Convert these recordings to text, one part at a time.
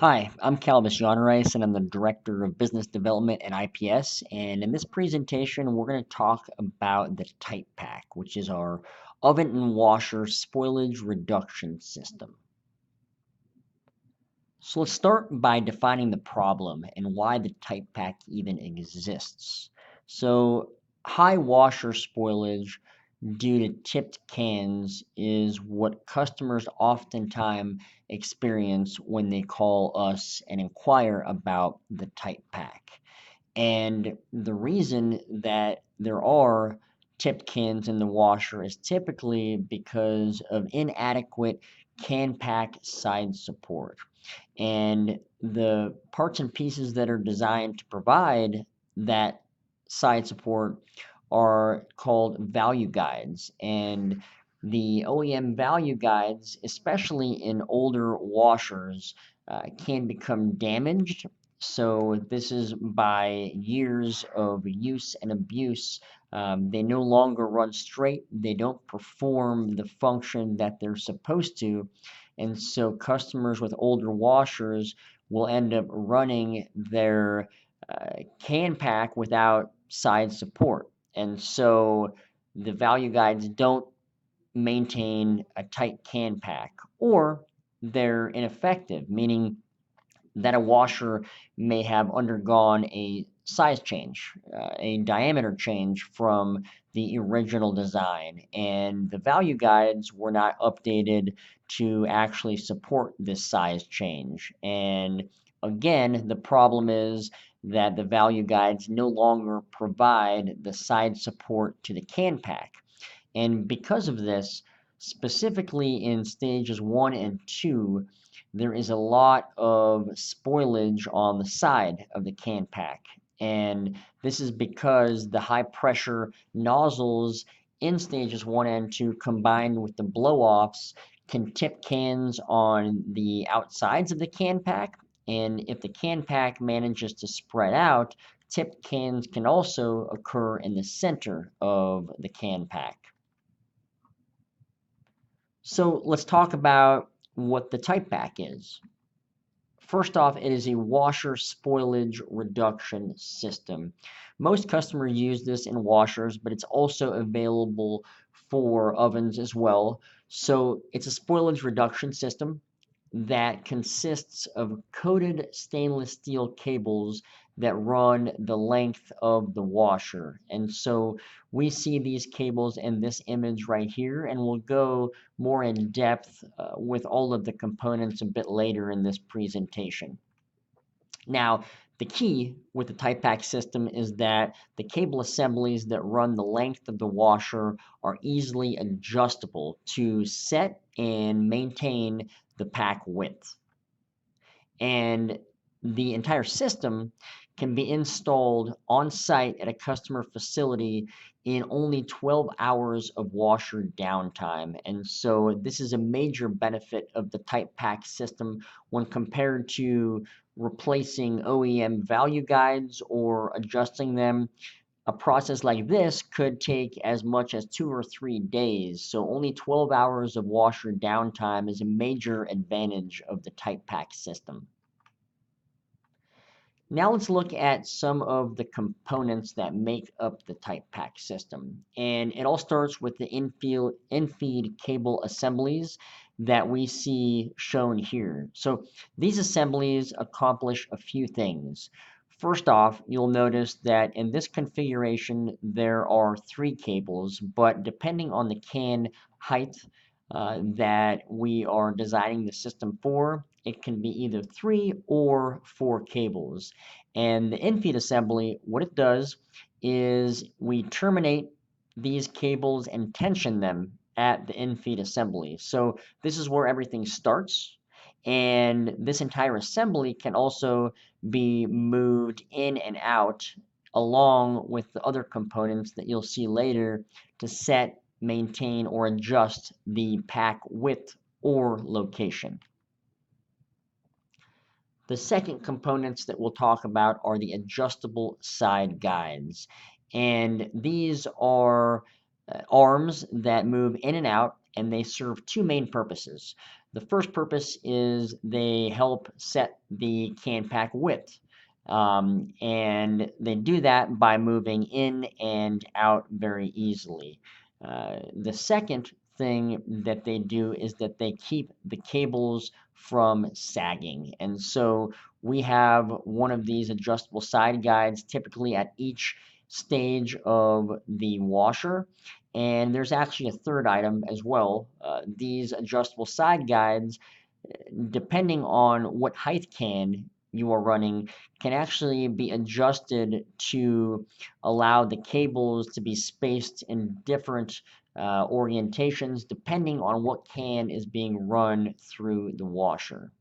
Hi, I'm Calvis Rice, and I'm the Director of Business Development at IPS. And in this presentation, we're going to talk about the TightPACK, which is our oven and washer spoilage reduction system. So let's start by defining the problem and why the TightPACK even exists. So high washer spoilage due to tipped cans is what customers oftentimes experience when they call us and inquire about the TightPACK. And the reason that there are tipped cans in the washer is typically because of inadequate can pack side support. And the parts and pieces that are designed to provide that side support are called value guides. And the OEM value guides, especially in older washers, can become damaged. So this is by years of use and abuse. They no longer run straight. They don't perform the function that they're supposed to. And so customers with older washers will end up running their can pack without side support. And so the value guides don't maintain a tight can pack, or they're ineffective, meaning that a washer may have undergone a size change, a diameter change from the original design, and the value guides were not updated to actually support this size change. And again, the problem is that the value guides no longer provide the side support to the can pack. And because of this, specifically in stages 1 and 2, there is a lot of spoilage on the side of the can pack. And this is because the high pressure nozzles in stages 1 and 2 combined with the blow-offs can tip cans on the outsides of the can pack. And if the can pack manages to spread out, tipped cans can also occur in the center of the can pack. So let's talk about what the TightPACK is. First off, it is a washer spoilage reduction system. Most customers use this in washers, but it's also available for ovens as well. So it's a spoilage reduction system that consists of coated stainless steel cables that run the length of the washer. And so we see these cables in this image right here, and we'll go more in depth with all of the components a bit later in this presentation. Now, the key with the TightPACK system is that the cable assemblies that run the length of the washer are easily adjustable to set and maintain the pack width. And the entire system can be installed on site at a customer facility in only 12 hours of washer downtime. And so this is a major benefit of the TightPACK system when compared to replacing OEM value guides or adjusting them. A process like this could take as much as 2 or 3 days, so only 12 hours of washer downtime is a major advantage of the TightPACK system. Now let's look at some of the components that make up the TightPACK system. And it all starts with the Infeed cable assemblies that we see shown here. So these assemblies accomplish a few things. First off, you'll notice that in this configuration there are 3 cables, but depending on the can height that we are designing the system for, it can be either 3 or 4 cables. And the Infeed assembly, what it does is we terminate these cables and tension them at the Infeed assembly. So this is where everything starts. And this entire assembly can also be moved in and out along with the other components that you'll see later to set, maintain, or adjust the pack width or location. The second components that we'll talk about are the adjustable side guides. And these are arms that move in and out and they serve two main purposes. The first purpose is they help set the can pack width. And they do that by moving in and out very easily. The second thing that they do is that they keep the cables from sagging. And so we have one of these adjustable side guides typically at each stage of the washer. And there's actually a third item as well. These adjustable side guides, depending on what height can you are running, can actually be adjusted to allow the cables to be spaced in different orientations depending on what can is being run through the washer.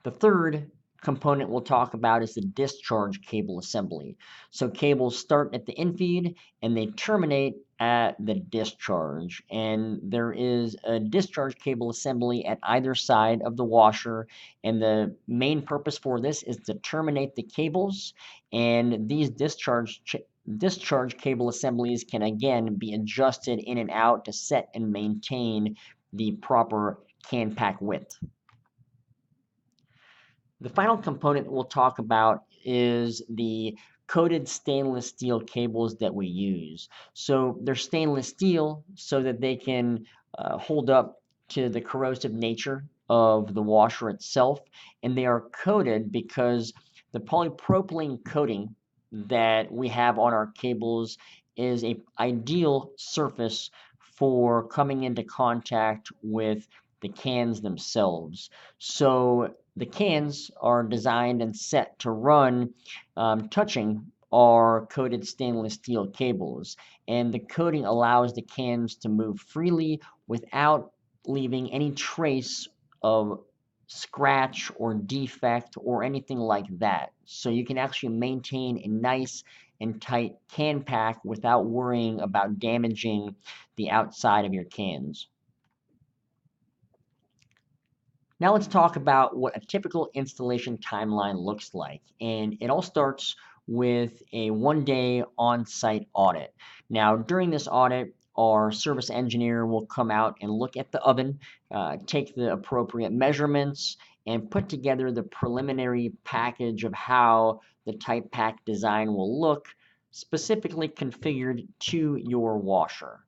The third component we'll talk about is the discharge cable assembly. So cables start at the infeed and they terminate at the discharge. And there is a discharge cable assembly at either side of the washer. And the main purpose for this is to terminate the cables. And these discharge cable assemblies can again be adjusted in and out to set and maintain the proper can pack width. The final component we'll talk about is the coated stainless steel cables that we use. So they're stainless steel so that they can hold up to the corrosive nature of the washer itself, and they are coated because the polypropylene coating that we have on our cables is an ideal surface for coming into contact with the cans themselves. So the cans are designed and set to run touching our coated stainless steel cables, and the coating allows the cans to move freely without leaving any trace of scratch or defect or anything like that. So you can actually maintain a nice and tight can pack without worrying about damaging the outside of your cans. Now let's talk about what a typical installation timeline looks like. And it all starts with a one-day on-site audit. Now, during this audit, our service engineer will come out and look at the oven, take the appropriate measurements, and put together the preliminary package of how the TightPACK design will look, specifically configured to your washer.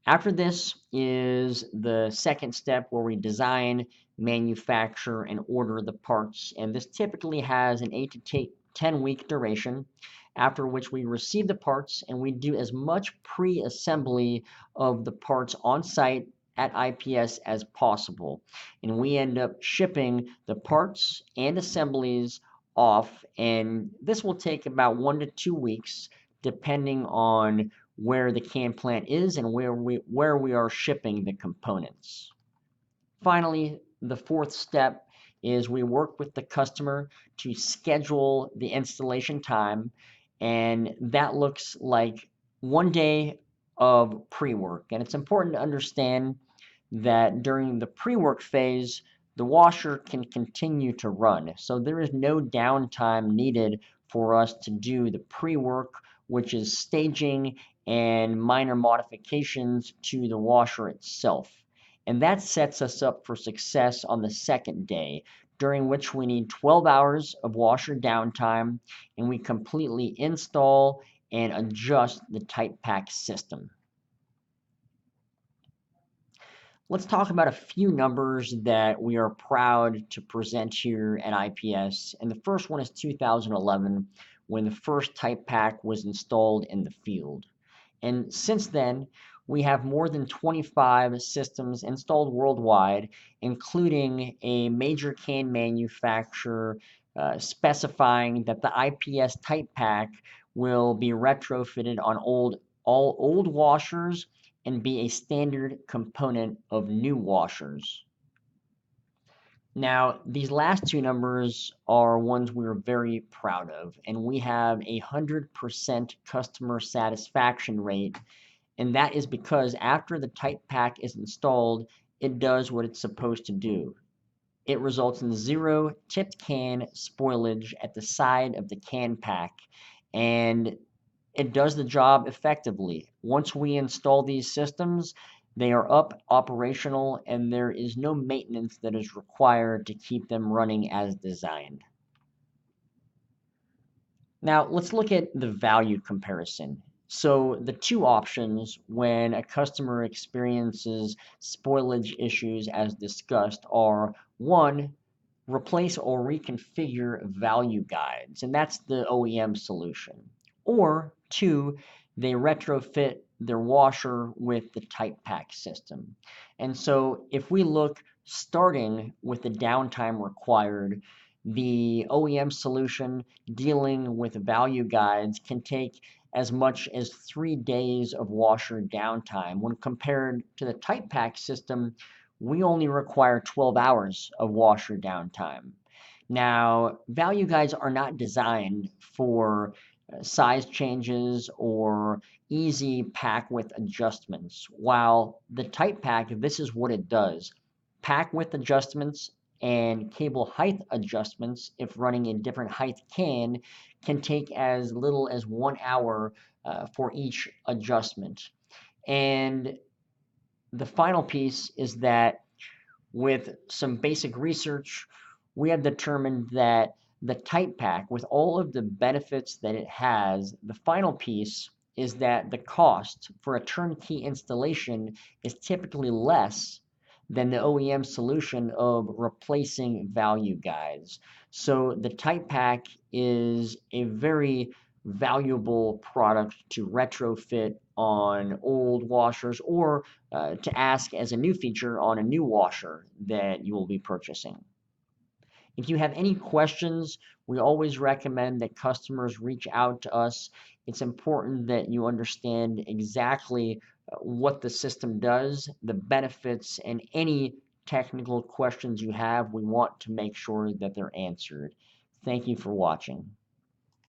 After this is the second step where we design, manufacture, and order the parts. And this typically has an 8 to 10 week duration, after which we receive the parts and we do as much pre-assembly of the parts on site at IPS as possible. And we end up shipping the parts and assemblies off, and this will take about 1 to 2 weeks depending on where the can plant is and where we are shipping the components. Finally, the fourth step is we work with the customer to schedule the installation time, and that looks like one day of pre-work. And it's important to understand that during the pre-work phase, the washer can continue to run. So there is no downtime needed for us to do the pre-work, which is staging and minor modifications to the washer itself. And that sets us up for success on the second day, during which we need 12 hours of washer downtime, and we completely install and adjust the TightPACK system. Let's talk about a few numbers that we are proud to present here at IPS. And the first one is 2011, when the first TightPACK was installed in the field. And since then, we have more than 25 systems installed worldwide, including a major can manufacturer specifying that the IPS TightPACK will be retrofitted on all old washers and be a standard component of new washers. Now, these last two numbers are ones we're very proud of, and we have a 100% customer satisfaction rate, and that is because after the TightPACK is installed, it does what it's supposed to do. It results in zero tipped can spoilage at the side of the can pack, and it does the job effectively. Once we install these systems, they are up, operational, and there is no maintenance that is required to keep them running as designed. Now, let's look at the value comparison. So, the two options when a customer experiences spoilage issues as discussed are one, replace or reconfigure value guides, and that's the OEM solution. Or two, they retrofit their washer with the TightPACK system. And so if we look starting with the downtime required, the OEM solution dealing with value guides can take as much as 3 days of washer downtime. When compared to the TightPACK system, we only require 12 hours of washer downtime. Now, value guides are not designed for size changes or easy pack width adjustments. While the TightPACK, this is what it does. Pack width adjustments and cable height adjustments, if running a different height can take as little as 1 hour for each adjustment. And the final piece is that with some basic research, we have determined that the TightPACK, with all of the benefits that it has, the final piece is that the cost for a turnkey installation is typically less than the OEM solution of replacing value guides. So the TightPACK is a very valuable product to retrofit on old washers or to ask as a new feature on a new washer that you will be purchasing. If you have any questions, we always recommend that customers reach out to us. It's important that you understand exactly what the system does, the benefits, and any technical questions you have. We want to make sure that they're answered. Thank you for watching.